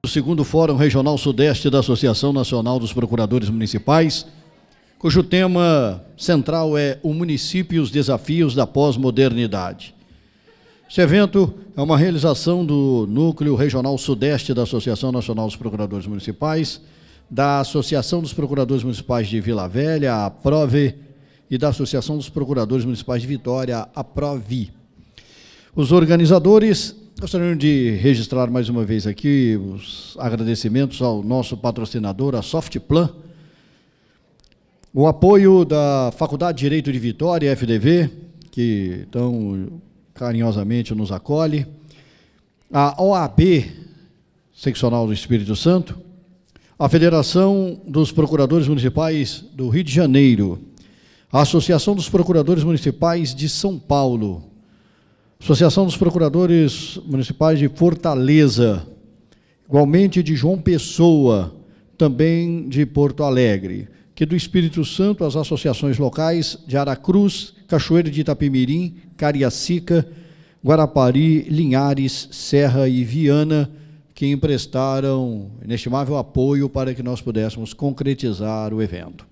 Segundo Fórum Regional Sudeste da Associação Nacional dos Procuradores Municipais, cujo tema central é o município e os desafios da pós-modernidade. Este evento é uma realização do Núcleo Regional Sudeste da Associação Nacional dos Procuradores Municipais, da Associação dos Procuradores Municipais de Vila Velha, a APROVE, e da Associação dos Procuradores Municipais de Vitória, a APROVI. Os organizadores gostariam de registrar mais uma vez aqui os agradecimentos ao nosso patrocinador, a Softplan, o apoio da Faculdade de Direito de Vitória, FDV, que tão carinhosamente nos acolhe, a OAB Seccional do Espírito Santo, a Federação dos Procuradores Municipais do Rio de Janeiro, a Associação dos Procuradores Municipais de São Paulo, Associação dos Procuradores Municipais de Fortaleza, igualmente de João Pessoa, também de Porto Alegre, que do Espírito Santo as associações locais de Aracruz, Cachoeiro de Itapemirim, Cariacica, Guarapari, Linhares, Serra e Viana, que emprestaram inestimável apoio para que nós pudéssemos concretizar o evento.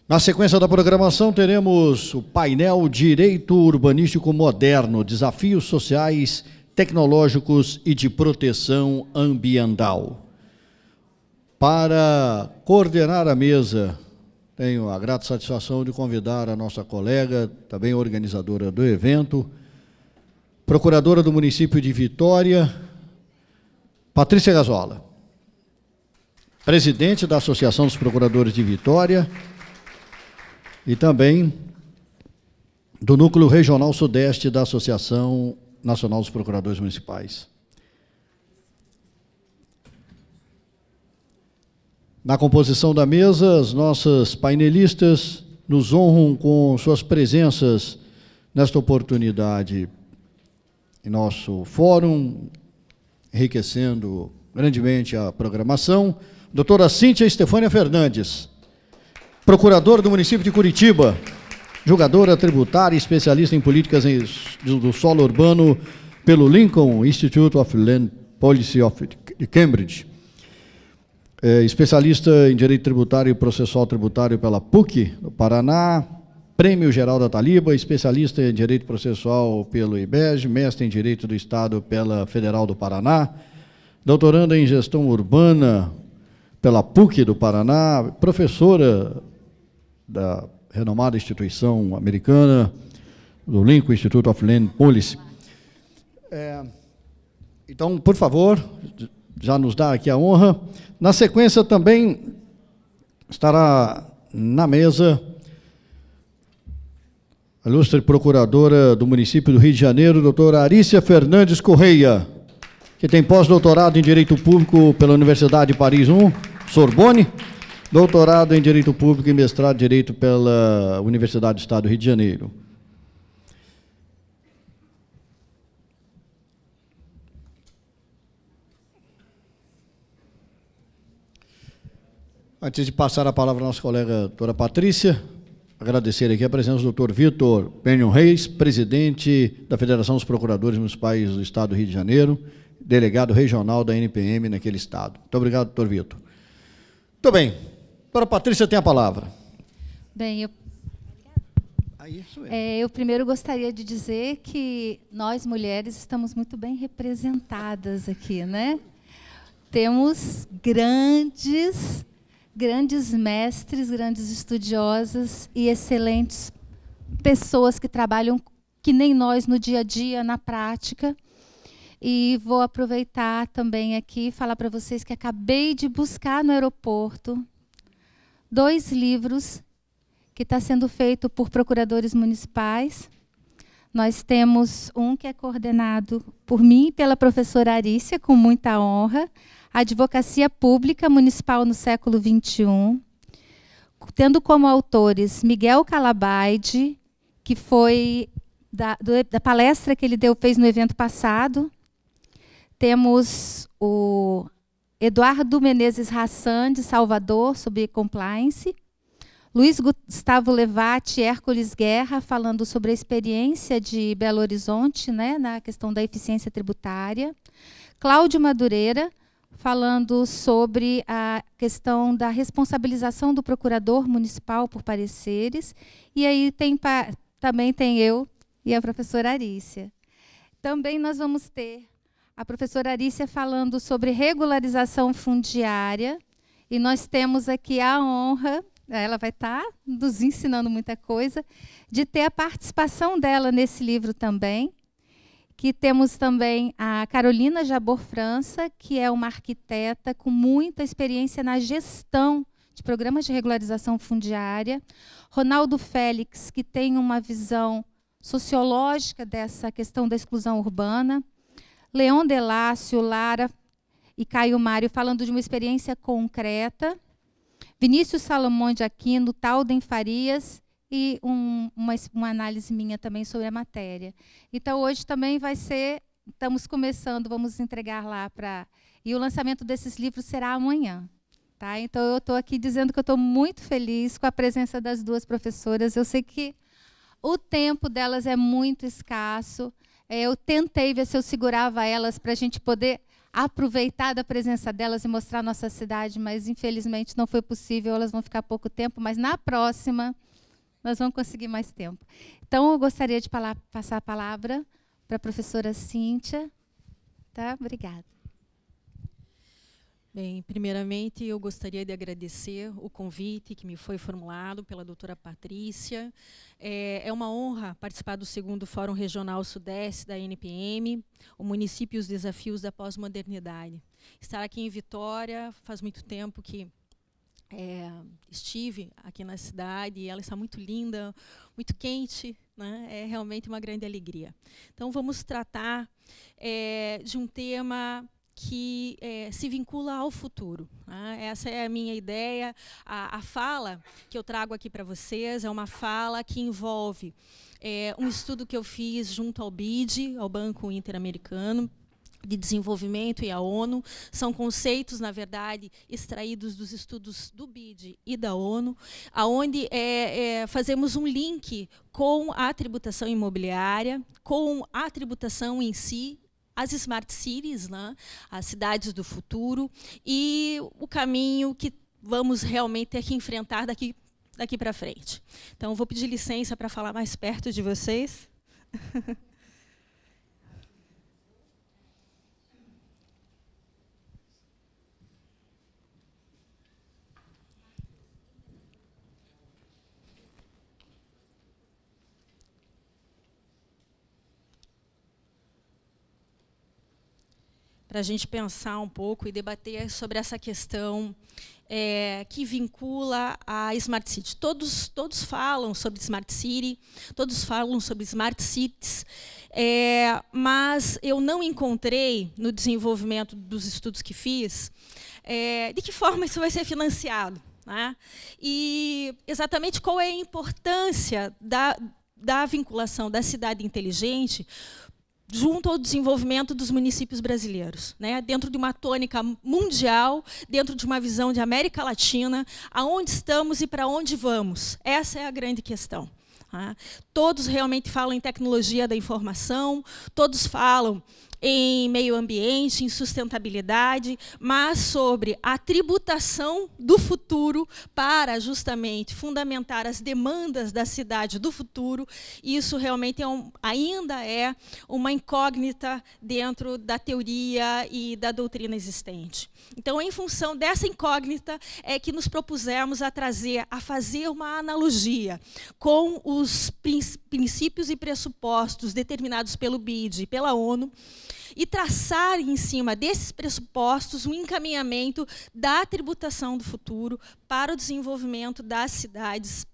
Na sequência da programação, teremos o painel Direito Urbanístico Moderno, Desafios Sociais, Tecnológicos e de Proteção Ambiental. Para coordenar a mesa, tenho a grata satisfação de convidar a nossa colega, também organizadora do evento, procuradora do município de Vitória, Patrícia Gazola, presidente da Associação dos Procuradores de Vitória, e também do Núcleo Regional Sudeste da Associação Nacional dos Procuradores Municipais. Na composição da mesa, as nossas painelistas nos honram com suas presenças nesta oportunidade em nosso fórum, enriquecendo grandemente a programação. Doutora Cíntia Estefânia Fernandes, procuradora do município de Curitiba, julgadora tributária, especialista em políticas do solo urbano pelo Lincoln Institute of Land Policy de Cambridge, especialista em direito tributário e processual tributário pela PUC, do Paraná, Prêmio Geral da Taliba, especialista em direito processual pelo IBEG, mestre em direito do Estado pela Federal do Paraná, doutoranda em gestão urbana pela PUC do Paraná, professora da renomada instituição americana, do Lincoln Institute of Land Policy. Então, por favor, já nos dá aqui a honra. Na sequência também estará na mesa a ilustre procuradora do município do Rio de Janeiro, doutora Arícia Fernandes Correia, que tem pós-doutorado em Direito Público pela Universidade de Paris I, Sorbonne, doutorado em Direito Público e mestrado em Direito pela Universidade do Estado do Rio de Janeiro. Antes de passar a palavra à nossa colega doutora Patrícia, agradecer aqui a presença do doutor Vitor Penhon Reis, presidente da Federação dos Procuradores Municipais do Estado do Rio de Janeiro, delegado regional da NPM naquele estado. Muito obrigado, doutor Vitor. Muito bem. Doutora Patrícia tem a palavra. Bem, eu primeiro gostaria de dizer que nós, mulheres, estamos muito bem representadas aqui, né? Temos grandes mestres, grandes estudiosas e excelentes pessoas que trabalham que nem nós no dia a dia, na prática. E vou aproveitar também aqui e falar para vocês que acabei de buscar no aeroporto 2 livros que está sendo feito por procuradores municipais. Nós temos um que é coordenado por mim e pela professora Arícia, com muita honra, Advocacia Pública Municipal no Século XXI, tendo como autores Miguel Calabaide, que foi da palestra que ele fez no evento passado. Temos o Eduardo Menezes Hassan, de Salvador, sobre compliance. Luiz Gustavo Levati e Hércules Guerra, falando sobre a experiência de Belo Horizonte, né, na questão da eficiência tributária. Cláudio Madureira, falando sobre a questão da responsabilização do procurador municipal por pareceres. E aí também tem eu e a professora Arícia. Também nós vamos ter a professora Arícia falando sobre regularização fundiária. E nós temos aqui a honra, ela vai estar nos ensinando muita coisa, de ter a participação dela nesse livro também. Que temos também a Carolina Jabor França, que é uma arquiteta com muita experiência na gestão de programas de regularização fundiária. Ronaldo Félix, que tem uma visão sociológica dessa questão da exclusão urbana. Leon Delácio, Lara e Caio Mário, falando de uma experiência concreta. Vinícius Salomão de Aquino, Talden Farias, e uma análise minha também sobre a matéria. Então, hoje também vai ser, estamos começando, vamos entregar lá para... E o lançamento desses livros será amanhã. Tá? Então, eu estou aqui dizendo que eu estou muito feliz com a presença das duas professoras. Eu sei que o tempo delas é muito escasso. Eu tentei ver se eu segurava elas para a gente poder aproveitar da presença delas e mostrar a nossa cidade, mas, infelizmente, não foi possível. Elas vão ficar pouco tempo, mas, na próxima, nós vamos conseguir mais tempo. Então, eu gostaria de passar a palavra para a professora Cíntia. Tá? Obrigada. Bem, primeiramente, eu gostaria de agradecer o convite que me foi formulado pela doutora Patrícia. É uma honra participar do 2º Fórum Regional Sudeste da NPM, o município e os desafios da pós-modernidade. Estar aqui em Vitória, faz muito tempo que estive aqui na cidade, e ela está muito linda, muito quente, né? É realmente uma grande alegria. Então, vamos tratar de um tema que se vincula ao futuro. Né? Essa é a minha ideia. A fala que eu trago aqui para vocês é uma fala que envolve um estudo que eu fiz junto ao BID, ao Banco Interamericano de Desenvolvimento, e à ONU. São conceitos, na verdade, extraídos dos estudos do BID e da ONU, onde fazemos um link com a tributação imobiliária, com a tributação em si, as smart cities, né, as cidades do futuro, e o caminho que vamos realmente ter que enfrentar daqui para frente. Então, vou pedir licença para falar mais perto de vocês. Para a gente pensar um pouco e debater sobre essa questão que vincula a Smart City. Todos falam sobre Smart City, todos falam sobre Smart Cities, mas eu não encontrei, no desenvolvimento dos estudos que fiz, de que forma isso vai ser financiado. Né? E exatamente qual é a importância da vinculação da cidade inteligente junto ao desenvolvimento dos municípios brasileiros, né? Dentro de uma tônica mundial, dentro de uma visão de América Latina, aonde estamos e para onde vamos. Essa é a grande questão. Tá? Todos realmente falam em tecnologia da informação, todos falam em meio ambiente, em sustentabilidade, mas sobre a tributação do futuro para justamente fundamentar as demandas da cidade do futuro. Isso realmente ainda é uma incógnita dentro da teoria e da doutrina existente. Então, em função dessa incógnita, é que nos propusemos a fazer uma analogia com os princípios e pressupostos determinados pelo BID e pela ONU, e traçar em cima desses pressupostos um encaminhamento da tributação do futuro para o desenvolvimento das cidades,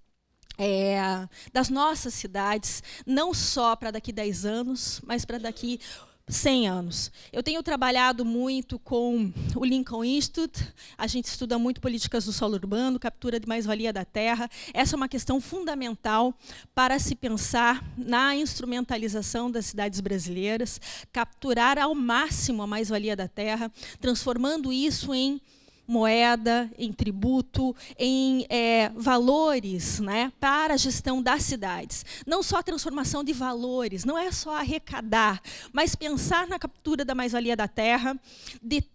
das nossas cidades, não só para daqui a 10 anos, mas para daqui 100 anos. Eu tenho trabalhado muito com o Lincoln Institute, a gente estuda muito políticas do solo urbano, captura de mais-valia da terra. Essa é uma questão fundamental para se pensar na instrumentalização das cidades brasileiras, capturar ao máximo a mais-valia da terra, transformando isso em moeda, em tributo, em valores, né, para a gestão das cidades. Não só a transformação de valores, não é só arrecadar, mas pensar na captura da mais-valia da terra,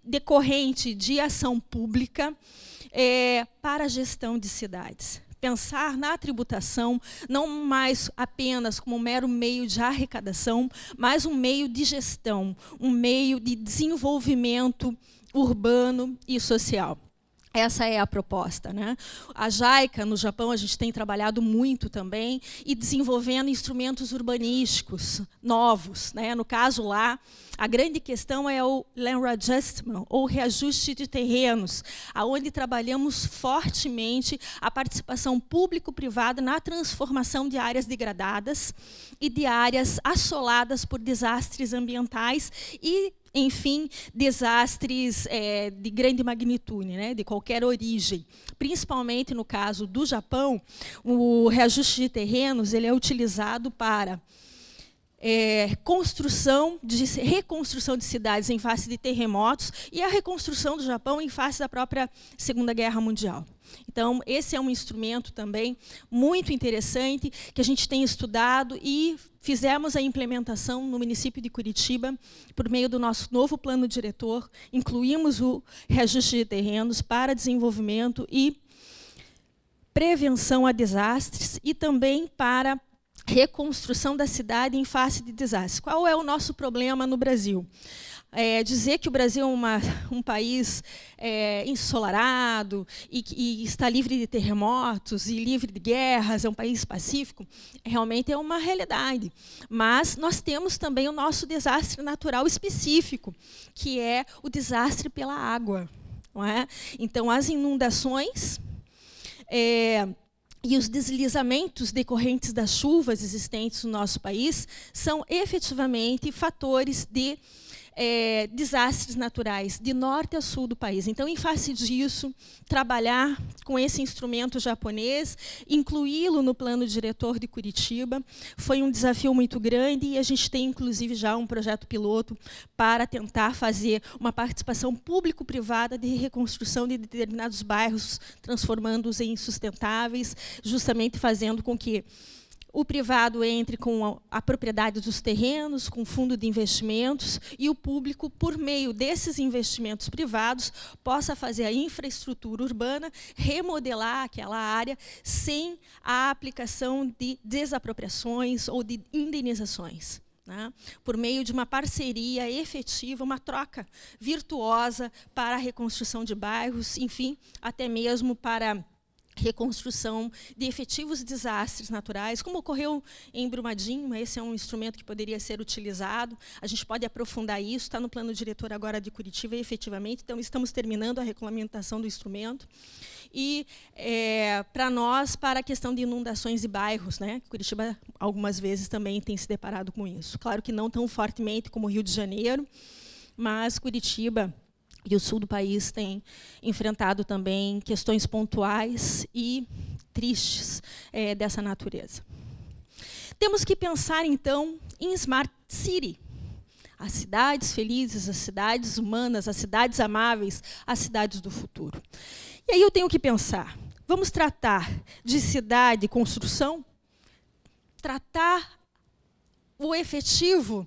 decorrente de ação pública para a gestão de cidades. Pensar na tributação não mais apenas como um mero meio de arrecadação, mas um meio de gestão, um meio de desenvolvimento urbano e social. Essa é a proposta, né? A JICA, no Japão, a gente tem trabalhado muito também e desenvolvendo instrumentos urbanísticos novos, né? No caso lá, a grande questão é o Land Adjustment, ou reajuste de terrenos, onde trabalhamos fortemente a participação público-privada na transformação de áreas degradadas e de áreas assoladas por desastres ambientais e, enfim, desastres de grande magnitude, né, de qualquer origem. Principalmente no caso do Japão, o reajuste de terrenos ele é utilizado para reconstrução de cidades em face de terremotos e a reconstrução do Japão em face da própria Segunda Guerra Mundial. Então, esse é um instrumento também muito interessante que a gente tem estudado e fizemos a implementação no município de Curitiba por meio do nosso novo plano diretor, incluímos o reajuste de terrenos para desenvolvimento e prevenção a desastres e também para reconstrução da cidade em face de desastres. Qual é o nosso problema no Brasil? Dizer que o Brasil é um país ensolarado e está livre de terremotos e livre de guerras, é um país pacífico, realmente é uma realidade. Mas nós temos também o nosso desastre natural específico, que é o desastre pela água. Não é? Então, as inundações e os deslizamentos decorrentes das chuvas existentes no nosso país são efetivamente fatores de desastres naturais de norte a sul do país. Então, em face disso, trabalhar com esse instrumento japonês, incluí-lo no plano diretor de Curitiba, foi um desafio muito grande e a gente tem, inclusive, já um projeto piloto para tentar fazer uma participação público-privada de reconstrução de determinados bairros, transformando-os em sustentáveis, justamente fazendo com que o privado entre com a propriedade dos terrenos, com fundo de investimentos, e o público, por meio desses investimentos privados, possa fazer a infraestrutura urbana, remodelar aquela área sem a aplicação de desapropriações ou de indenizações, né? Por meio de uma parceria efetiva, uma troca virtuosa para a reconstrução de bairros, enfim, até mesmo para reconstrução de efetivos desastres naturais, como ocorreu em Brumadinho. Esse é um instrumento que poderia ser utilizado. A gente pode aprofundar isso, está no plano diretor agora de Curitiba, efetivamente. Então, estamos terminando a regulamentação do instrumento. E, para nós, para a questão de inundações de bairros, né? Curitiba, algumas vezes, também tem se deparado com isso. Claro que não tão fortemente como o Rio de Janeiro, mas Curitiba e o sul do país tem enfrentado também questões pontuais e tristes dessa natureza. Temos que pensar, então, em Smart City. As cidades felizes, as cidades humanas, as cidades amáveis, as cidades do futuro. E aí eu tenho que pensar, vamos tratar de cidade e construção? Tratar o efetivo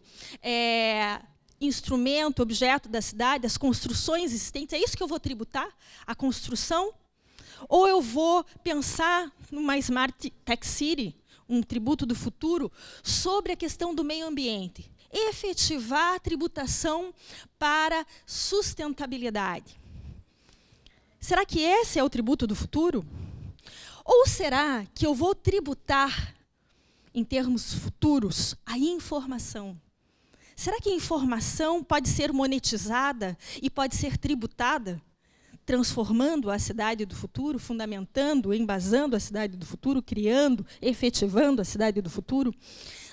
instrumento, objeto da cidade, as construções existentes, é isso que eu vou tributar? A construção? Ou eu vou pensar numa Smart Tech City, um tributo do futuro, sobre a questão do meio ambiente? Efetivar a tributação para sustentabilidade. Será que esse é o tributo do futuro? Ou será que eu vou tributar, em termos futuros, a informação? Será que a informação pode ser monetizada e pode ser tributada? transformando a cidade do futuro, fundamentando, embasando a cidade do futuro, criando, efetivando a cidade do futuro.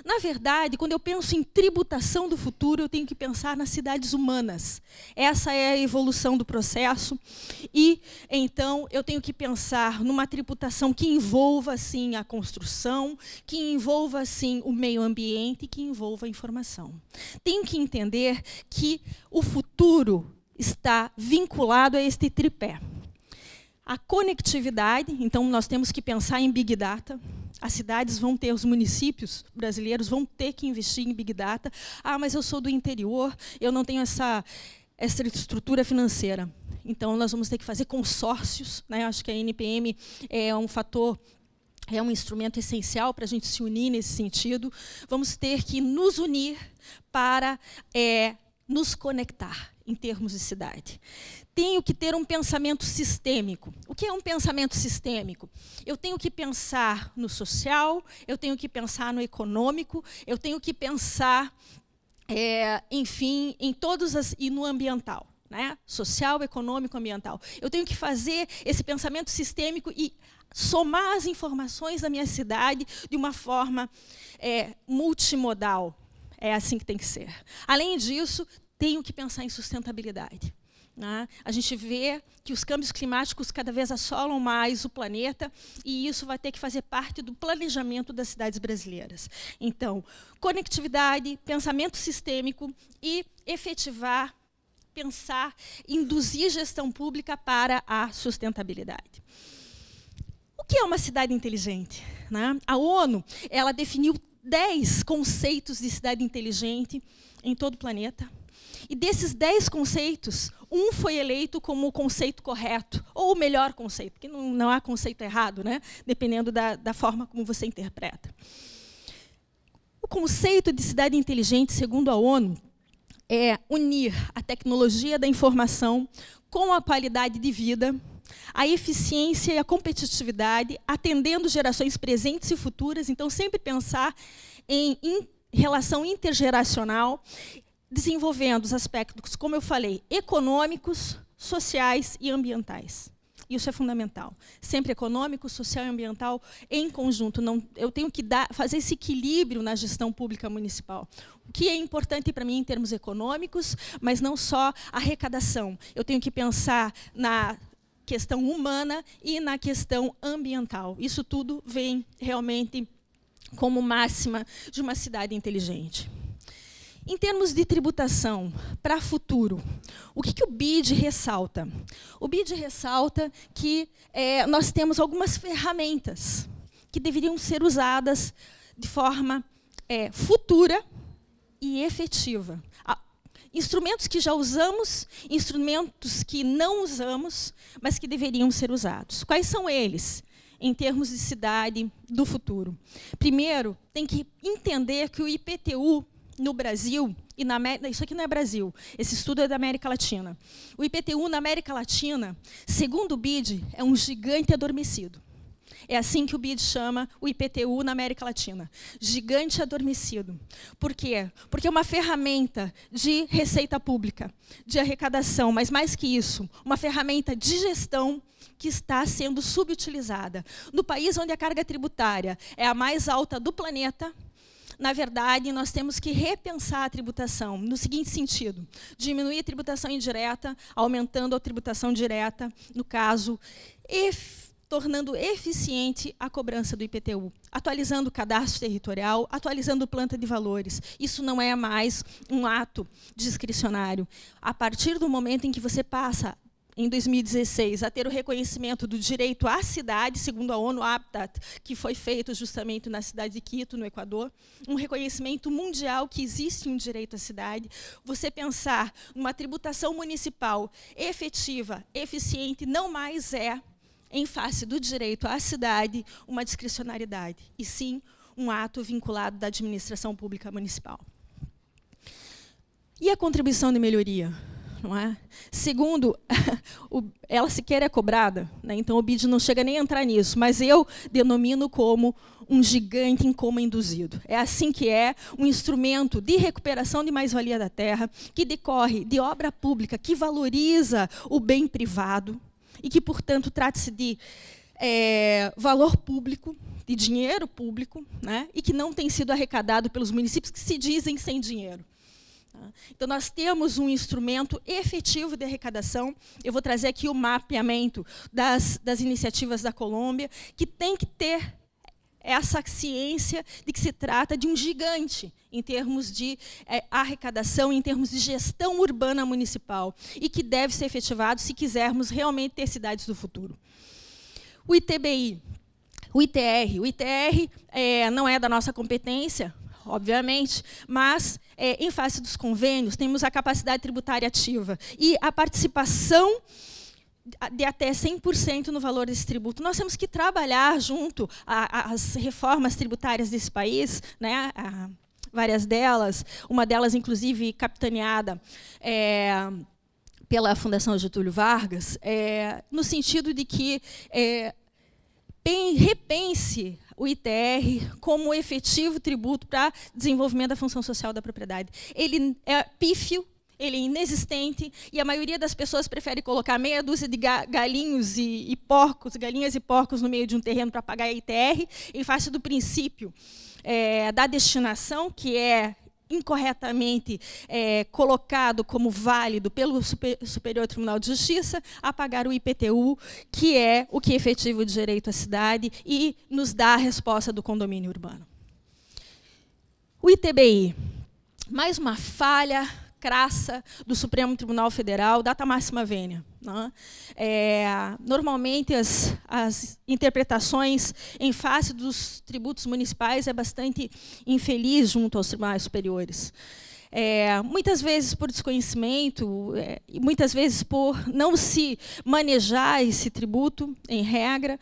Na verdade, quando eu penso em tributação do futuro, eu tenho que pensar nas cidades humanas. Essa é a evolução do processo. E, então, eu tenho que pensar numa tributação que envolva, sim, a construção, que envolva, sim, o meio ambiente e que envolva a informação. Tenho que entender que o futuro está vinculado a este tripé. A conectividade, então nós temos que pensar em Big Data. As cidades vão ter, os municípios brasileiros vão ter que investir em Big Data. Ah, mas eu sou do interior, eu não tenho essa estrutura financeira. Então, nós vamos ter que fazer consórcios, né? Acho que a NPM é um fator, é um instrumento essencial para a gente se unir nesse sentido. Vamos ter que nos unir para nos conectar em termos de cidade. Tenho que ter um pensamento sistêmico. O que é um pensamento sistêmico? Eu tenho que pensar no social, eu tenho que pensar no econômico, eu tenho que pensar, enfim, em todas e no ambiental, né? Social, econômico, ambiental. Eu tenho que fazer esse pensamento sistêmico e somar as informações da minha cidade de uma forma multimodal. É assim que tem que ser. Além disso, tenho que pensar em sustentabilidade. Né? A gente vê que os câmbios climáticos cada vez assolam mais o planeta e isso vai ter que fazer parte do planejamento das cidades brasileiras. Então, conectividade, pensamento sistêmico e efetivar, pensar, induzir gestão pública para a sustentabilidade. O que é uma cidade inteligente? Né? A ONU ela definiu 10 conceitos de cidade inteligente em todo o planeta. E desses 10 conceitos, um foi eleito como o conceito correto, ou o melhor conceito, porque não há conceito errado, né? Dependendo da forma como você interpreta. O conceito de cidade inteligente, segundo a ONU, é unir a tecnologia da informação com a qualidade de vida, a eficiência e a competitividade, atendendo gerações presentes e futuras, então sempre pensar em relação intergeracional, desenvolvendo os aspectos, como eu falei, econômicos, sociais e ambientais. Isso é fundamental. Sempre econômico, social e ambiental em conjunto. Eu tenho que fazer esse equilíbrio na gestão pública municipal. O que é importante para mim em termos econômicos, mas não só a arrecadação. Eu tenho que pensar na questão humana e na questão ambiental. Isso tudo vem realmente como máxima de uma cidade inteligente. Em termos de tributação para futuro, o que o BID ressalta? O BID ressalta que nós temos algumas ferramentas que deveriam ser usadas de forma futura e efetiva. Instrumentos que já usamos, instrumentos que não usamos, mas que deveriam ser usados. Quais são eles, em termos de cidade do futuro? Primeiro, tem que entender que o IPTU, no Brasil, e na América, isso aqui não é Brasil, esse estudo é da América Latina. O IPTU na América Latina, segundo o BID, é um gigante adormecido. É assim que o BID chama o IPTU na América Latina. Gigante adormecido. Por quê? Porque é uma ferramenta de receita pública, de arrecadação, mas mais que isso, uma ferramenta de gestão que está sendo subutilizada. No país onde a carga tributária é a mais alta do planeta, na verdade, nós temos que repensar a tributação no seguinte sentido: diminuir a tributação indireta, aumentando a tributação direta, no caso, tornando eficiente a cobrança do IPTU, atualizando o cadastro territorial, atualizando planta de valores. Isso não é mais um ato discricionário. A partir do momento em que você passa, em 2016, a ter o reconhecimento do direito à cidade, segundo a ONU Habitat, que foi feito justamente na cidade de Quito, no Equador, um reconhecimento mundial que existe um direito à cidade, você pensar numa tributação municipal efetiva, eficiente, não mais em face do direito à cidade, uma discricionariedade, e sim um ato vinculado da administração pública municipal. E a contribuição de melhoria? não é? Segundo, ela sequer é cobrada, né? Então o BID não chega nem a entrar nisso, mas eu denomino como um gigante em coma induzido. É assim que é um instrumento de recuperação de mais-valia da terra, que decorre de obra pública, que valoriza o bem privado e que, portanto, trata-se de valor público, de dinheiro público, né? E que não tem sido arrecadado pelos municípios que se dizem sem dinheiro. Então, nós temos um instrumento efetivo de arrecadação. Eu vou trazer aqui o mapeamento das iniciativas da Colômbia, que tem que ter essa ciência de que se trata de um gigante em termos de arrecadação, em termos de gestão urbana municipal, e que deve ser efetivado se quisermos realmente ter cidades do futuro. O ITBI, o ITR não é da nossa competência, obviamente, mas, em face dos convênios, temos a capacidade tributária ativa e a participação de até 100% no valor desse tributo. Nós temos que trabalhar junto às reformas tributárias desse país, né? Várias delas, uma delas, inclusive, capitaneada pela Fundação Getúlio Vargas, no sentido de que repense o ITR como efetivo tributo para desenvolvimento da função social da propriedade. Ele é pífio, ele é inexistente, e a maioria das pessoas prefere colocar meia dúzia de galinhas e porcos no meio de um terreno para pagar a ITR, em face do princípio da destinação, que é incorretamente colocado como válido pelo Superior Tribunal de Justiça, a pagar o IPTU, que é o que efetiva o direito à cidade e nos dá a resposta do condomínio urbano. O ITBI, mais uma falha crassa do Supremo Tribunal Federal, data máxima vênia. Né? Normalmente, as interpretações em face dos tributos municipais é bastante infeliz junto aos tribunais superiores. Muitas vezes por desconhecimento, muitas vezes por não se manejar esse tributo, em regra,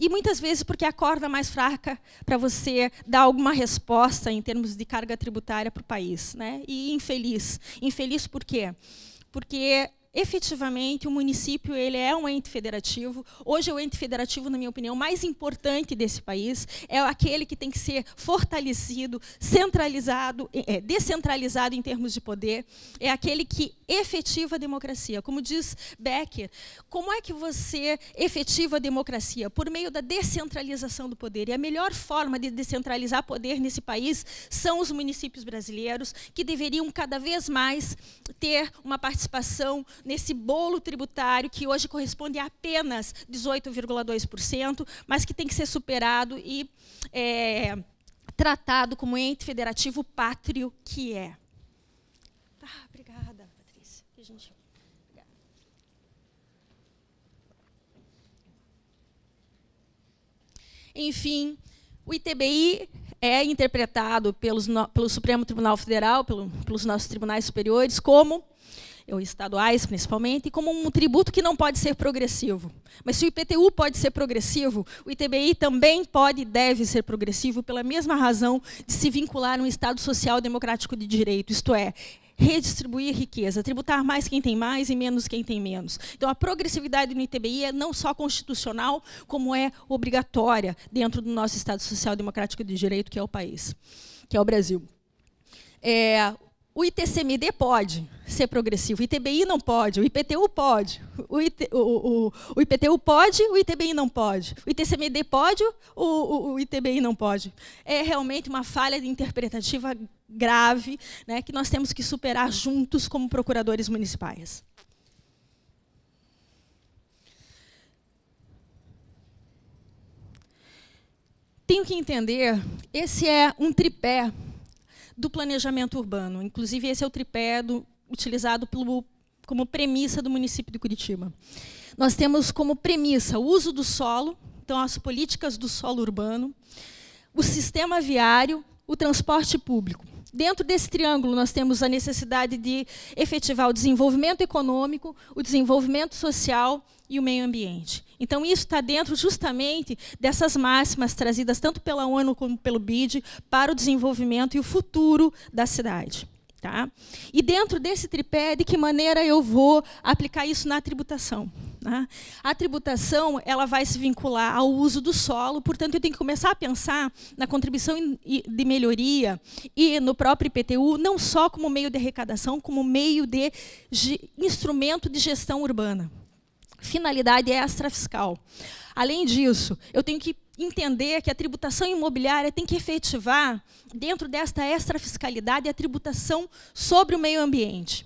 e muitas vezes porque a corda mais fraca para você dar alguma resposta em termos de carga tributária para o país. Né? E infeliz. Infeliz por quê? Porque efetivamente, o município ele é um ente federativo. Hoje, o ente federativo, na minha opinião, mais importante desse país é aquele que tem que ser fortalecido, centralizado, descentralizado em termos de poder. É aquele que efetiva a democracia. Como diz Becker, como é que você efetiva a democracia? Por meio da descentralização do poder. E a melhor forma de descentralizar poder nesse país são os municípios brasileiros, que deveriam cada vez mais ter uma participação nesse bolo tributário, que hoje corresponde a apenas 18,2%, mas que tem que ser superado e tratado como ente federativo pátrio que é. Obrigada, Patrícia. Obrigada. Enfim, o ITBI é interpretado pelo Supremo Tribunal Federal, pelos nossos tribunais superiores, como ou estaduais, principalmente, como um tributo que não pode ser progressivo. Mas se o IPTU pode ser progressivo, o ITBI também pode e deve ser progressivo pela mesma razão de se vincular a um Estado social democrático de direito, isto é, redistribuir riqueza, tributar mais quem tem mais e menos quem tem menos. Então, a progressividade no ITBI é não só constitucional, como é obrigatória dentro do nosso Estado social democrático de direito, que é o país, que é o Brasil. O ITCMD pode ser progressivo, o ITBI não pode, o IPTU pode, o IPTU pode, o ITBI não pode, o ITCMD pode, o ITBI não pode. É realmente uma falha interpretativa grave, né, que nós temos que superar juntos como procuradores municipais. Tenho que entender, esse é um tripé do planejamento urbano. Inclusive, esse é o tripé utilizado como premissa do município de Curitiba. Nós temos como premissa o uso do solo, então as políticas do solo urbano, o sistema viário, o transporte público. Dentro desse triângulo, nós temos a necessidade de efetivar o desenvolvimento econômico, o desenvolvimento social e o meio ambiente. Então, isso está dentro justamente dessas máximas trazidas tanto pela ONU como pelo BID para o desenvolvimento e o futuro da cidade. Tá? E dentro desse tripé, de que maneira eu vou aplicar isso na tributação? Né? A tributação ela vai se vincular ao uso do solo, portanto, eu tenho que começar a pensar na contribuição de melhoria e no próprio IPTU, não só como meio de arrecadação, como meio de instrumento de gestão urbana. Finalidade extrafiscal. Além disso, eu tenho que entender que a tributação imobiliária tem que efetivar, dentro desta extrafiscalidade, a tributação sobre o meio ambiente.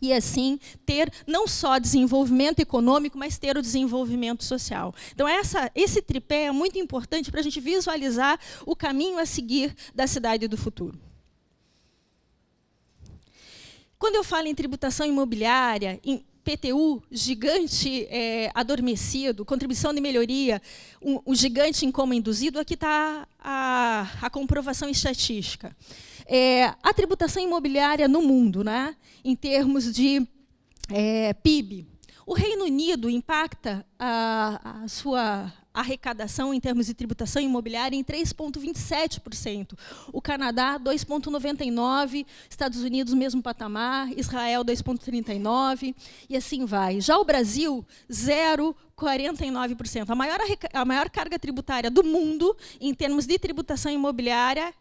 E, assim, ter não só desenvolvimento econômico, mas ter o desenvolvimento social. Então, esse tripé é muito importante para a gente visualizar o caminho a seguir da cidade do futuro. Quando eu falo em tributação imobiliária, em PTU, gigante adormecido, contribuição de melhoria, o gigante em coma induzido, aqui está a comprovação estatística. A tributação imobiliária no mundo, né, em termos de PIB. O Reino Unido impacta a sua arrecadação em termos de tributação imobiliária em 3,27%. O Canadá, 2,99%, Estados Unidos, mesmo patamar, Israel, 2,39%, e assim vai. Já o Brasil, 0,49%. A maior carga tributária do mundo, em termos de tributação imobiliária,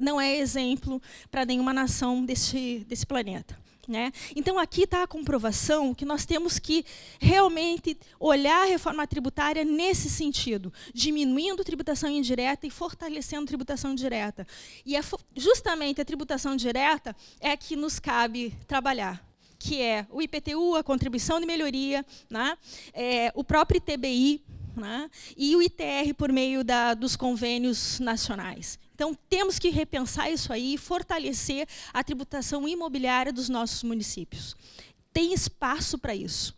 não é exemplo para nenhuma nação desse planeta. Né? Então, aqui está a comprovação que nós temos que realmente olhar a reforma tributária nesse sentido, diminuindo a tributação indireta e fortalecendo a tributação direta. E justamente a tributação direta é que nos cabe trabalhar, que é o IPTU, a contribuição de melhoria, né? O próprio ITBI, né? E o ITR por meio dos convênios nacionais. Então, temos que repensar isso aí e fortalecer a tributação imobiliária dos nossos municípios. Tem espaço para isso,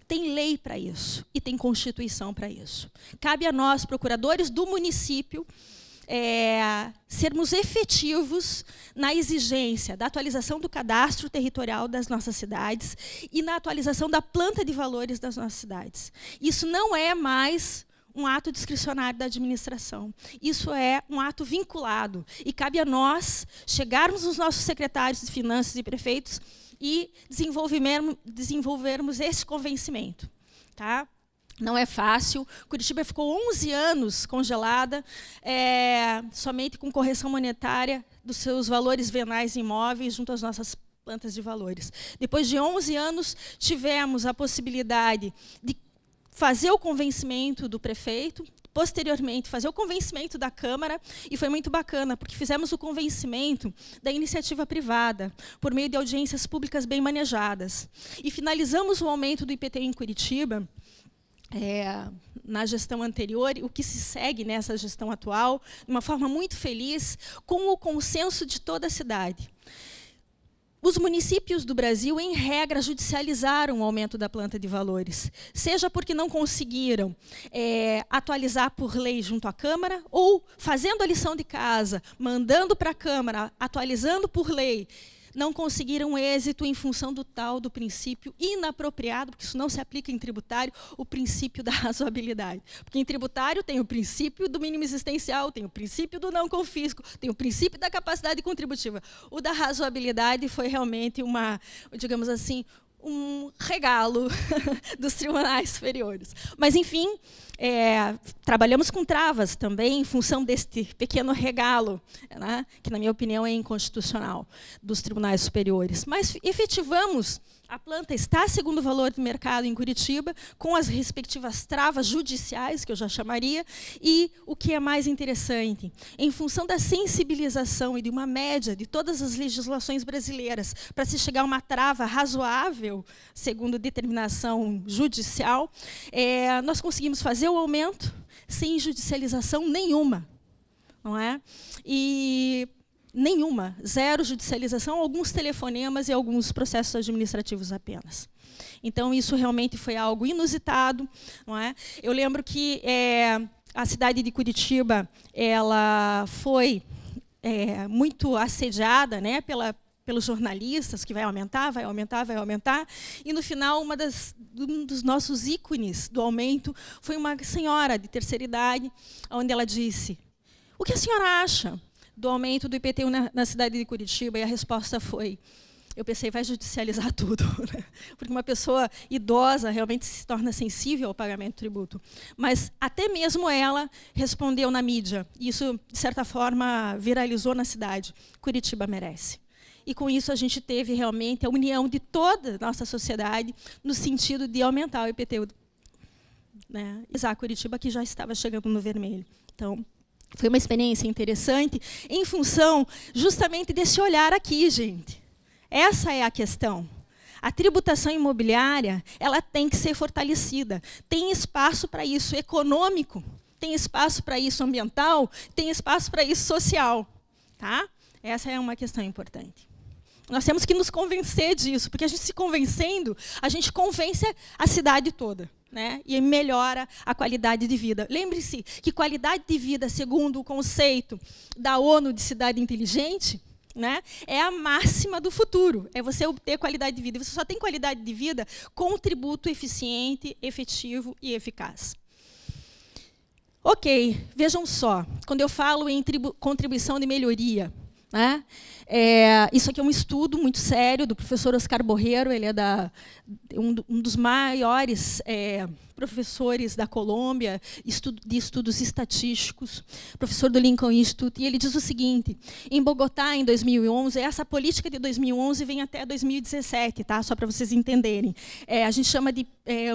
tem lei para isso e tem Constituição para isso. Cabe a nós, procuradores do município, sermos efetivos na exigência da atualização do cadastro territorial das nossas cidades e na atualização da planta de valores das nossas cidades. Isso não é mais um ato discricionário da administração. Isso é um ato vinculado. E cabe a nós chegarmos nos nossos secretários de finanças e prefeitos e desenvolvermos esse convencimento. Tá? Não é fácil. Curitiba ficou 11 anos congelada, somente com correção monetária dos seus valores venais imóveis junto às nossas plantas de valores. Depois de 11 anos, tivemos a possibilidade de fazer o convencimento do prefeito, posteriormente fazer o convencimento da Câmara, e foi muito bacana, porque fizemos o convencimento da iniciativa privada, por meio de audiências públicas bem manejadas. E finalizamos o aumento do IPTU em Curitiba, na gestão anterior, o que se segue nessa gestão atual, de uma forma muito feliz, com o consenso de toda a cidade. Os municípios do Brasil, em regra, judicializaram o aumento da planta de valores, seja porque não conseguiram atualizar por lei junto à Câmara, ou fazendo a lição de casa, mandando para a Câmara, atualizando por lei, não conseguiram êxito em função do princípio inapropriado, porque isso não se aplica em tributário, o princípio da razoabilidade. Porque em tributário tem o princípio do mínimo existencial, tem o princípio do não confisco, tem o princípio da capacidade contributiva. O da razoabilidade foi realmente digamos assim, um regalo dos tribunais superiores. Mas, enfim, trabalhamos com travas também, em função deste pequeno regalo, né, que, na minha opinião, é inconstitucional, dos tribunais superiores. Mas efetivamos, a planta está segundo o valor de mercado em Curitiba, com as respectivas travas judiciais, que eu já chamaria, e o que é mais interessante, em função da sensibilização e de uma média de todas as legislações brasileiras, para se chegar a uma trava razoável, segundo determinação judicial, nós conseguimos fazer o aumento sem judicialização nenhuma, não é? Nenhuma, zero judicialização, alguns telefonemas e alguns processos administrativos apenas. Então, isso realmente foi algo inusitado, não é? Eu lembro que a cidade de Curitiba ela foi muito assediada, né, pelos jornalistas, que vai aumentar, vai aumentar, vai aumentar. E, no final, um dos nossos ícones do aumento foi uma senhora de terceira idade, onde ela disse: "O que a senhora acha do aumento do IPTU na cidade de Curitiba, e a resposta foi, eu pensei, vai judicializar tudo, né? Porque uma pessoa idosa realmente se torna sensível ao pagamento de tributo. Mas até mesmo ela respondeu na mídia, e isso, de certa forma, viralizou na cidade, Curitiba merece. E com isso a gente teve realmente a união de toda a nossa sociedade no sentido de aumentar o IPTU, né? Curitiba, que já estava chegando no vermelho. Então, foi uma experiência interessante em função justamente desse olhar aqui, gente. Essa é a questão. A tributação imobiliária, ela tem que ser fortalecida. Tem espaço para isso econômico, tem espaço para isso ambiental, tem espaço para isso social. Tá? Essa é uma questão importante. Nós temos que nos convencer disso, porque a gente se convencendo, a gente convence a cidade toda, né? E melhora a qualidade de vida. Lembre-se que qualidade de vida, segundo o conceito da ONU de cidade inteligente, né, é a máxima do futuro. É você obter qualidade de vida. E você só tem qualidade de vida com um tributo eficiente, efetivo e eficaz. Ok, vejam só, quando eu falo em contribuição de melhoria, né? Isso aqui é um estudo muito sério do professor Oscar Borrero, ele é um dos maiores professores da Colômbia de estudos estatísticos, professor do Lincoln Institute, e ele diz o seguinte, em Bogotá, em 2011, essa política de 2011 vem até 2017, tá? Só para vocês entenderem. A gente chama de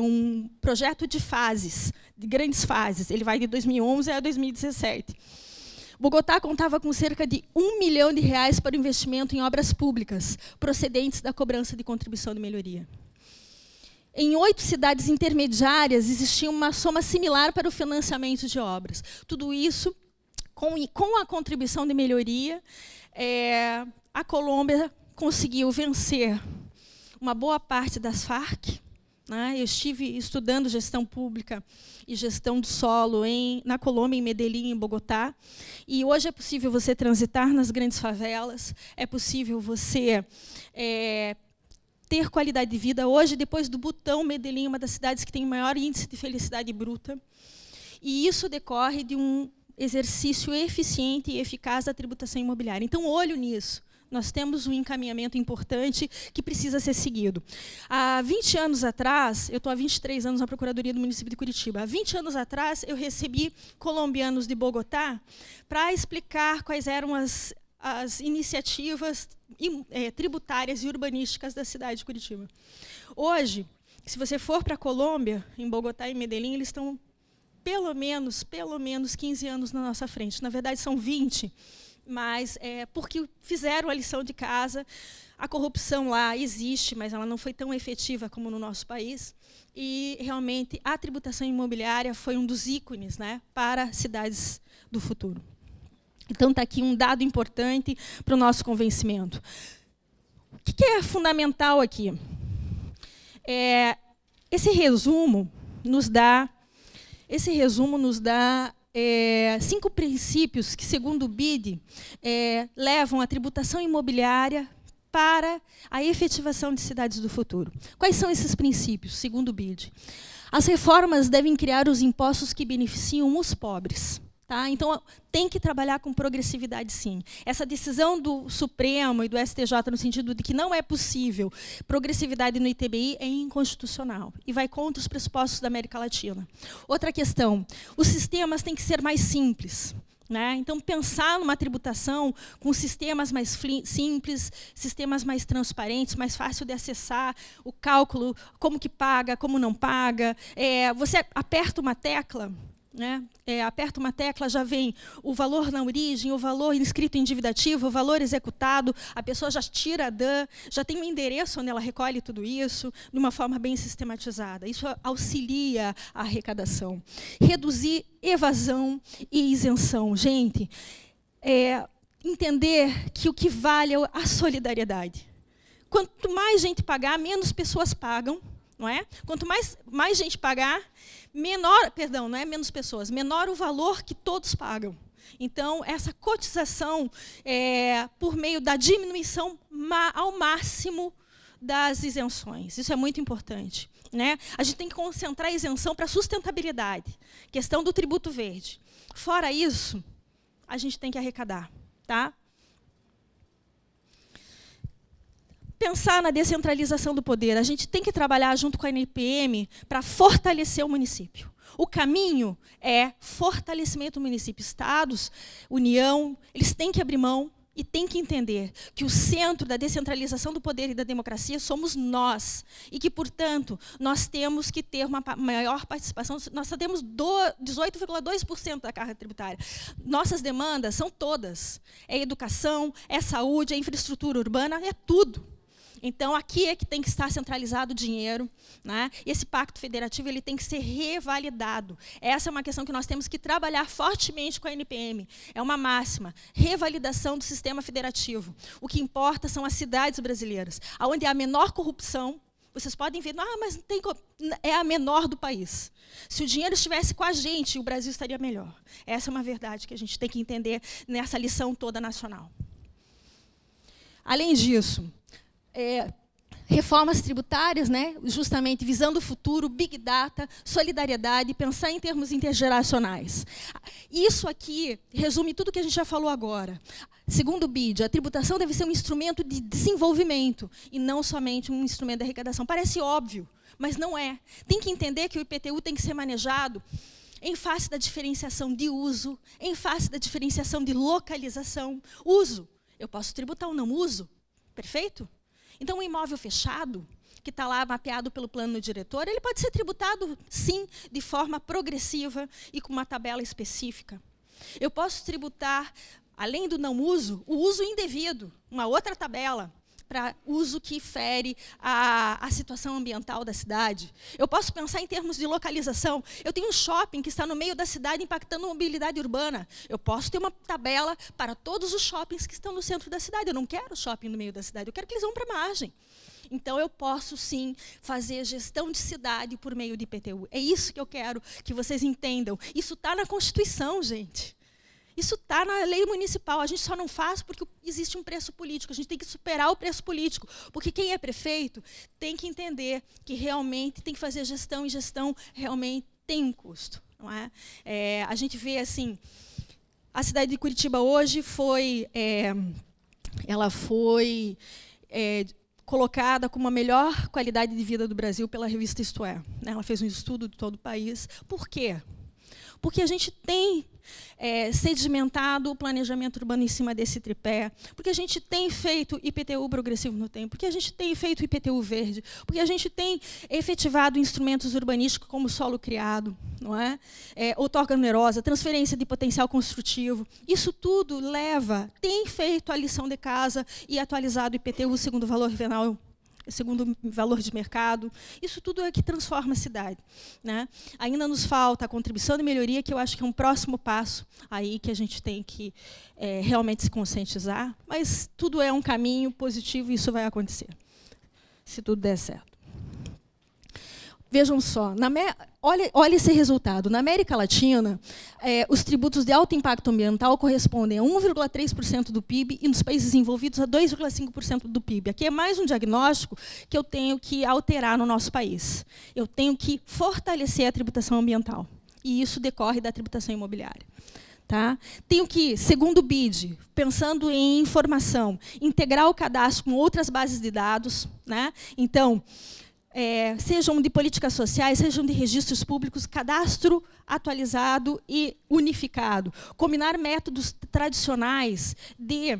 um projeto de fases, de grandes fases, ele vai de 2011 a 2017. Bogotá contava com cerca de R$1 milhão para o investimento em obras públicas, procedentes da cobrança de contribuição de melhoria. Em 8 cidades intermediárias, existia uma soma similar para o financiamento de obras. Tudo isso, com a contribuição de melhoria, a Colômbia conseguiu vencer uma boa parte das Farc. Né? Eu estive estudando gestão pública e gestão do solo na Colômbia, em Medellín, em Bogotá. E hoje é possível você transitar nas grandes favelas, é possível você ter qualidade de vida. Hoje, depois do Butão, Medellín é uma das cidades que tem o maior índice de felicidade bruta. E isso decorre de um exercício eficiente e eficaz da tributação imobiliária. Então, olho nisso. Nós temos um encaminhamento importante que precisa ser seguido. Há 20 anos atrás, eu estou há 23 anos na Procuradoria do município de Curitiba, há 20 anos atrás eu recebi colombianos de Bogotá para explicar quais eram as iniciativas tributárias e urbanísticas da cidade de Curitiba. Hoje, se você for para a Colômbia, em Bogotá e Medellín, eles estão pelo menos 15 anos na nossa frente. Na verdade, são 20, mas porque fizeram a lição de casa. A corrupção lá existe, mas ela não foi tão efetiva como no nosso país. E, realmente, a tributação imobiliária foi um dos ícones, né, para cidades do futuro. Então, está aqui um dado importante para o nosso convencimento. O que é fundamental aqui? Esse resumo nos dá 5 princípios que, segundo o BID, levam a tributação imobiliária para a efetivação de cidades do futuro. Quais são esses princípios, segundo o BID? As reformas devem criar os impostos que beneficiam os pobres. Tá? Então, tem que trabalhar com progressividade, sim. Essa decisão do Supremo e do STJ, no sentido de que não é possível progressividade no ITBI, é inconstitucional e vai contra os pressupostos da América Latina. Outra questão, os sistemas têm que ser mais simples. Né? Então, pensar numa tributação com sistemas mais simples, sistemas mais transparentes, mais fácil de acessar, o cálculo, como que paga, como não paga. Você aperta uma tecla, né? Aperta uma tecla, já vem o valor na origem, o valor inscrito em dívida ativa, o valor executado, a pessoa já tira a DAN, já tem um endereço onde ela recolhe tudo isso, de uma forma bem sistematizada. Isso auxilia a arrecadação. Reduzir evasão e isenção. Gente, entender que o que vale é a solidariedade. Quanto mais gente pagar, menos pessoas pagam. Não é? Quanto mais gente pagar, menor, perdão, não é menos pessoas, menor o valor que todos pagam. Então, essa cotização por meio da diminuição ao máximo das isenções. Isso é muito importante. Né? A gente tem que concentrar a isenção para a sustentabilidade, questão do tributo verde. Fora isso, a gente tem que arrecadar. Tá? Pensar na descentralização do poder. A gente tem que trabalhar junto com a NPM para fortalecer o município. O caminho é fortalecimento do município. Estados, União, eles têm que abrir mão e têm que entender que o centro da descentralização do poder e da democracia somos nós. E que, portanto, nós temos que ter uma maior participação. Nós só temos 18,2% da carga tributária. Nossas demandas são todas. É educação, é saúde, é infraestrutura urbana, é tudo. Então, aqui é que tem que estar centralizado o dinheiro, né? E esse pacto federativo ele tem que ser revalidado. Essa é uma questão que nós temos que trabalhar fortemente com a NPM. É uma máxima, revalidação do sistema federativo. O que importa são as cidades brasileiras, onde há a menor corrupção. Vocês podem ver, mas tem, é a menor do país. Se o dinheiro estivesse com a gente, o Brasil estaria melhor. Essa é uma verdade que a gente tem que entender nessa lição toda nacional. Além disso, reformas tributárias, né, justamente visando o futuro, Big Data, solidariedade, pensar em termos intergeracionais. Isso aqui resume tudo que a gente já falou agora. Segundo o BID, a tributação deve ser um instrumento de desenvolvimento e não somente um instrumento de arrecadação. Parece óbvio, mas não é. Tem que entender que o IPTU tem que ser manejado em face da diferenciação de uso, em face da diferenciação de localização. Uso. Eu posso tributar ou não uso. Perfeito? Então, um imóvel fechado, que está lá mapeado pelo plano diretor, ele pode ser tributado, sim, de forma progressiva e com uma tabela específica. Eu posso tributar, além do não uso, o uso indevido, uma outra tabela, para uso que fere a situação ambiental da cidade. Eu posso pensar em termos de localização. Eu tenho um shopping que está no meio da cidade impactando a mobilidade urbana. Eu posso ter uma tabela para todos os shoppings que estão no centro da cidade. Eu não quero shopping no meio da cidade, eu quero que eles vão para a margem. Então, eu posso, sim, fazer gestão de cidade por meio de IPTU. É isso que eu quero que vocês entendam. Isso está na Constituição, gente. Isso está na lei municipal, a gente só não faz porque existe um preço político, a gente tem que superar o preço político, porque quem é prefeito tem que entender que realmente tem que fazer gestão, e gestão realmente tem um custo. Não é? A gente vê assim, a cidade de Curitiba hoje foi colocada como a melhor qualidade de vida do Brasil pela revista Isto É. Ela fez um estudo de todo o país. Por quê? Porque a gente tem sedimentado o planejamento urbano em cima desse tripé, porque a gente tem feito IPTU progressivo no tempo, porque a gente tem feito IPTU verde, porque a gente tem efetivado instrumentos urbanísticos como solo criado, não é? Outorga onerosa, transferência de potencial construtivo. Isso tudo tem feito a lição de casa e atualizado o IPTU segundo o valor venal, segundo o valor de mercado. Isso tudo é que transforma a cidade, né? Ainda nos falta a contribuição de melhoria, que eu acho que é um próximo passo aí que a gente tem que realmente se conscientizar, mas tudo é um caminho positivo e isso vai acontecer, se tudo der certo. Vejam só, olha esse resultado. Na América Latina, os tributos de alto impacto ambiental correspondem a 1,3% do PIB e nos países desenvolvidos a 2,5% do PIB. Aqui é mais um diagnóstico que eu tenho que alterar no nosso país. Eu tenho que fortalecer a tributação ambiental. E isso decorre da tributação imobiliária. Tá? Tenho que, segundo o BID, pensando em informação, integrar o cadastro com outras bases de dados, né? Então, sejam de políticas sociais, sejam de registros públicos, cadastro atualizado e unificado. Combinar métodos tradicionais de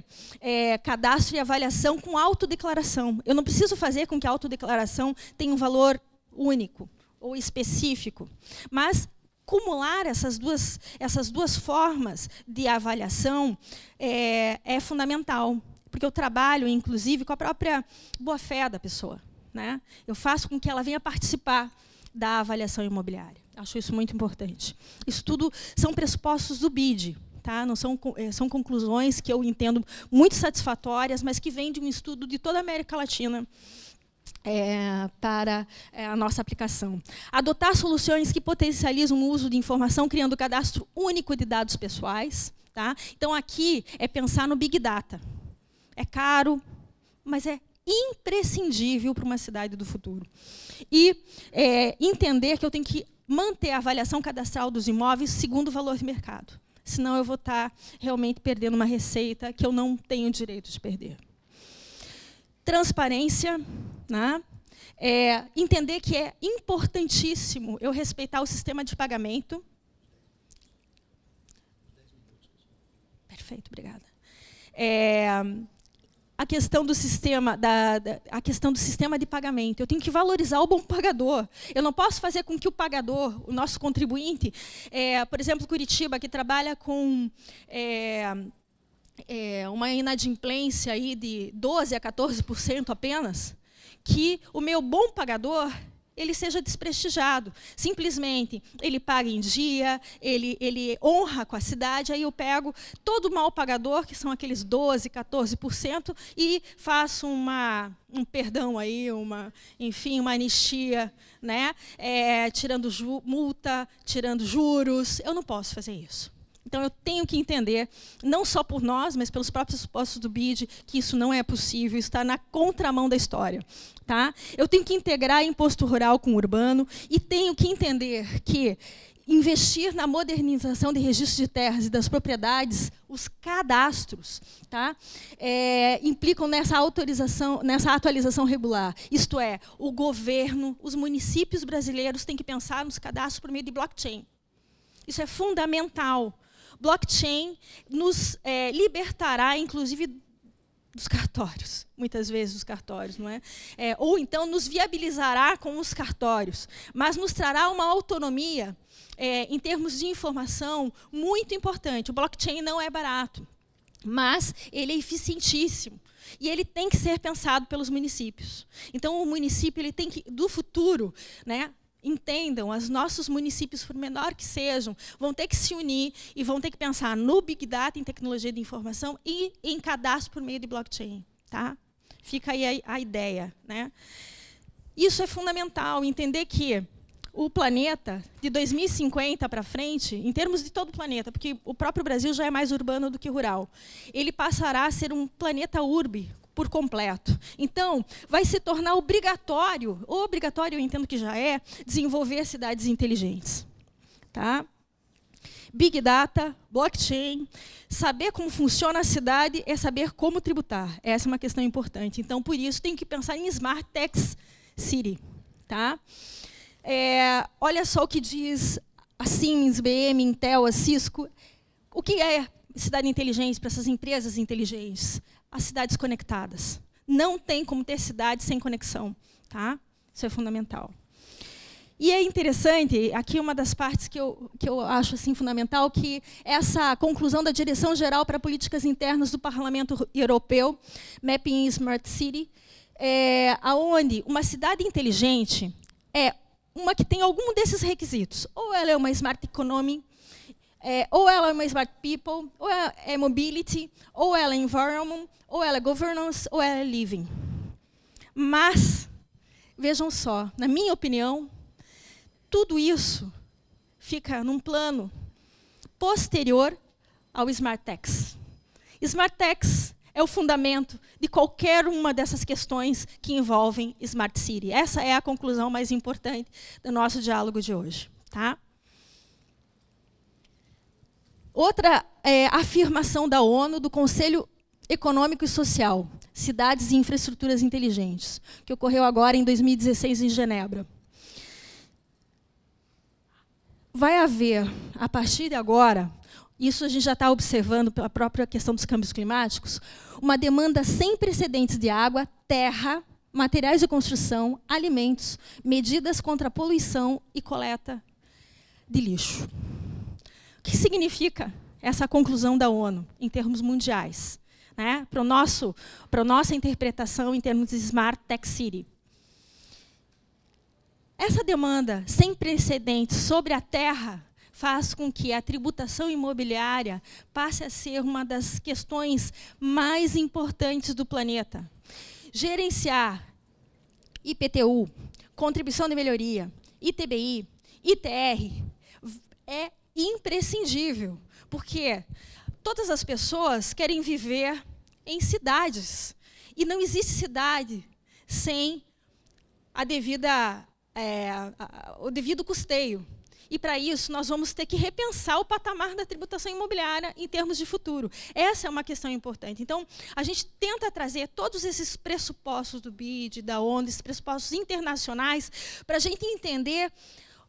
cadastro e avaliação com autodeclaração. Eu não preciso fazer com que a autodeclaração tenha um valor único ou específico, mas acumular essas duas formas de avaliação é fundamental, porque eu trabalho, inclusive, com a própria boa-fé da pessoa. Né? Eu faço com que ela venha participar da avaliação imobiliária. Acho isso muito importante. Isso tudo são pressupostos do BID. Tá? Não são conclusões que eu entendo muito satisfatórias, mas que vêm de um estudo de toda a América Latina para a nossa aplicação. Adotar soluções que potencializam o uso de informação, criando cadastro único de dados pessoais. Tá? Então, aqui é pensar no Big Data. É caro, mas é imprescindível para uma cidade do futuro. E entender que eu tenho que manter a avaliação cadastral dos imóveis segundo o valor de mercado. senão eu vou estar realmente perdendo uma receita que eu não tenho direito de perder. Transparência, né? Entender que é importantíssimo eu respeitar o sistema de pagamento. Perfeito, obrigada. A questão do sistema, a questão do sistema de pagamento. Eu tenho que valorizar o bom pagador. Eu não posso fazer com que o pagador, o nosso contribuinte, por exemplo, Curitiba, que trabalha com uma inadimplência aí de 12% a 14% apenas, que o meu bom pagador ele seja desprestigiado. Simplesmente, ele paga em dia, ele honra com a cidade, aí eu pego todo o mal pagador, que são aqueles 12%, 14%, e faço um perdão aí, enfim, uma anistia, né? Tirando multa, tirando juros. Eu não posso fazer isso. Então, eu tenho que entender, não só por nós, mas pelos próprios postos do BID, que isso não é possível, isso está na contramão da história. Tá? Eu tenho que integrar imposto rural com o urbano e tenho que entender que investir na modernização de registros de terras e das propriedades, os cadastros, tá? Implicam nessa atualização regular. Isto é, o governo, os municípios brasileiros têm que pensar nos cadastros por meio de blockchain. Isso é fundamental. Blockchain nos libertará, inclusive, dos cartórios, muitas vezes dos cartórios, não é? Ou então nos viabilizará com os cartórios, mas nos trará uma autonomia em termos de informação muito importante. O blockchain não é barato, mas ele é eficientíssimo. E ele tem que ser pensado pelos municípios. Então, o município ele tem que, do futuro, né, entendam, os nossos municípios, por menor que sejam, vão ter que se unir e vão ter que pensar no Big Data, em tecnologia de informação e em cadastro por meio de blockchain. Tá? Fica aí a ideia. Né? Isso é fundamental, entender que o planeta, de 2050 para frente, em termos de todo o planeta, porque o próprio Brasil já é mais urbano do que rural, ele passará a ser um planeta urbe, por completo. Então, vai se tornar obrigatório eu entendo que já é, desenvolver cidades inteligentes. Tá? Big Data, blockchain, saber como funciona a cidade é saber como tributar. Essa é uma questão importante. Então, por isso, tem que pensar em Smart Tech City. Tá? Olha só o que diz a Siemens, IBM, Intel, a Cisco. O que é cidade inteligente para essas empresas inteligentes? As cidades conectadas. Não tem como ter cidade sem conexão. Tá? Isso é fundamental. E é interessante, aqui uma das partes que eu acho assim, fundamental, que essa conclusão da Direção-Geral para Políticas Internas do Parlamento Europeu, Mapping Smart City, aonde uma cidade inteligente é uma que tem algum desses requisitos. Ou ela é uma Smart Economy, ou ela é uma Smart People, ou é Mobility, ou ela é Environment, ou ela é Governance, ou ela é Living. Mas, vejam só, na minha opinião, tudo isso fica num plano posterior ao Smart Techs. Smart Techs é o fundamento de qualquer uma dessas questões que envolvem Smart City. Essa é a conclusão mais importante do nosso diálogo de hoje. Tá? Outra afirmação da ONU, do Conselho Econômico e Social, Cidades e Infraestruturas Inteligentes, que ocorreu agora em 2016 em Genebra. Vai haver, a partir de agora, isso a gente já está observando pela própria questão dos câmbios climáticos, uma demanda sem precedentes de água, terra, materiais de construção, alimentos, medidas contra a poluição e coleta de lixo. O que significa essa conclusão da ONU, em termos mundiais? Né? Para a nossa interpretação em termos de Smart Tech City. Essa demanda sem precedentes sobre a terra faz com que a tributação imobiliária passe a ser uma das questões mais importantes do planeta. Gerenciar IPTU, contribuição de melhoria, ITBI, ITR, é imprescindível, porque todas as pessoas querem viver em cidades, e não existe cidade sem o devido custeio. E, para isso, nós vamos ter que repensar o patamar da tributação imobiliária em termos de futuro. Essa é uma questão importante. Então, a gente tenta trazer todos esses pressupostos do BID, da ONU, esses pressupostos internacionais, para a gente entender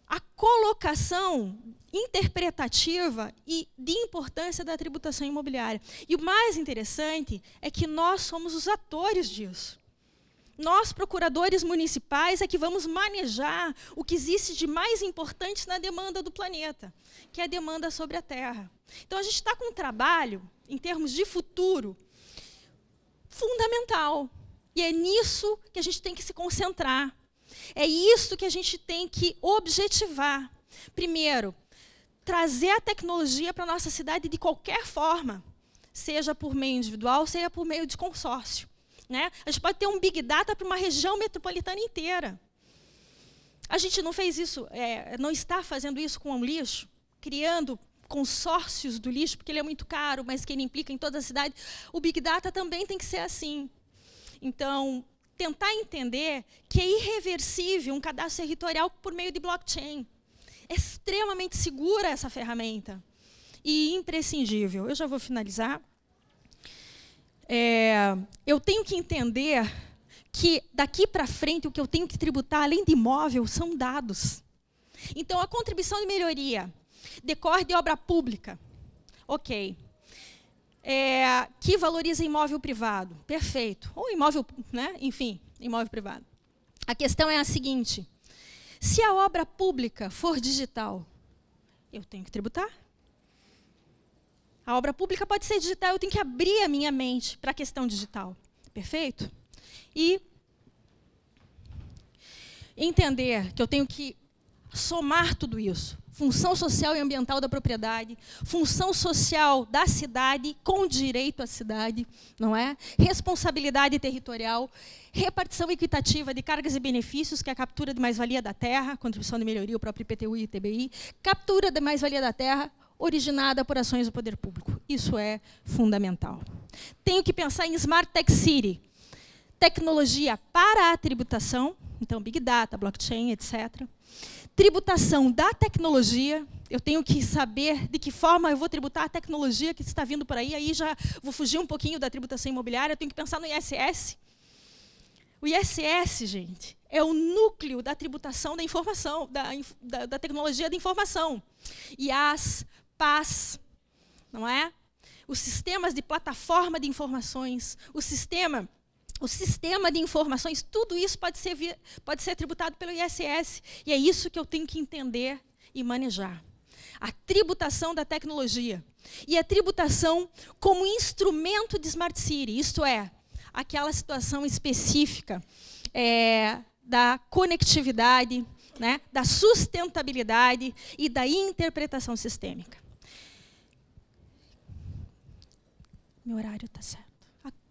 a colocação interpretativa e de importância da tributação imobiliária. E o mais interessante é que nós somos os atores disso. Nós, procuradores municipais, é que vamos manejar o que existe de mais importante na demanda do planeta, que é a demanda sobre a terra. Então, a gente está com um trabalho, em termos de futuro, fundamental. E é nisso que a gente tem que se concentrar. É isso que a gente tem que objetivar. Primeiro, trazer a tecnologia para a nossa cidade de qualquer forma, seja por meio individual, seja por meio de consórcio. Né? A gente pode ter um Big Data para uma região metropolitana inteira. A gente não fez isso, não está fazendo isso com o lixo, criando consórcios do lixo, porque ele é muito caro, mas que ele implica em toda a cidade. O Big Data também tem que ser assim. Então, tentar entender que é irreversível um cadastro territorial por meio de blockchain. É extremamente segura essa ferramenta e imprescindível. Eu já vou finalizar. Eu tenho que entender que, daqui para frente, o que eu tenho que tributar, além de imóvel, são dados. Então, a contribuição de melhoria decorre de obra pública. Ok. Que valoriza imóvel privado. Perfeito. Ou imóvel, né? Enfim, imóvel privado. A questão é a seguinte. Se a obra pública for digital, eu tenho que tributar? A obra pública pode ser digital, eu tenho que abrir a minha mente para a questão digital. Perfeito? E entender que eu tenho que somar tudo isso. Função social e ambiental da propriedade, função social da cidade com direito à cidade, não é? Responsabilidade territorial, repartição equitativa de cargas e benefícios, que é a captura de mais-valia da terra, contribuição de melhoria, o próprio IPTU e ITBI, captura de mais-valia da terra, originada por ações do poder público. Isso é fundamental. Tenho que pensar em Smart Tech City, tecnologia para a tributação, então Big Data, blockchain, etc. Tributação da tecnologia, eu tenho que saber de que forma eu vou tributar a tecnologia que está vindo por aí já vou fugir um pouquinho da tributação imobiliária, eu tenho que pensar no ISS. O ISS, gente, é o núcleo da tributação da informação, da tecnologia da informação. IaaS, PaaS, não é? Os sistemas de plataforma de informações, o sistema de informações, tudo isso pode ser tributado pelo ISS. E é isso que eu tenho que entender e manejar. A tributação da tecnologia. E a tributação como instrumento de Smart City, isto é, aquela situação específica da conectividade, né, da sustentabilidade e da interpretação sistêmica. Meu horário está certo.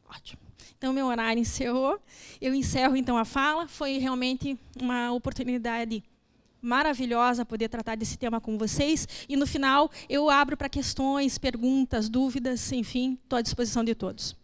Ótimo. Então, meu horário encerrou. Eu encerro, então, a fala. Foi realmente uma oportunidade maravilhosa poder tratar desse tema com vocês. E, no final, eu abro para questões, perguntas, dúvidas, enfim, estou à disposição de todos.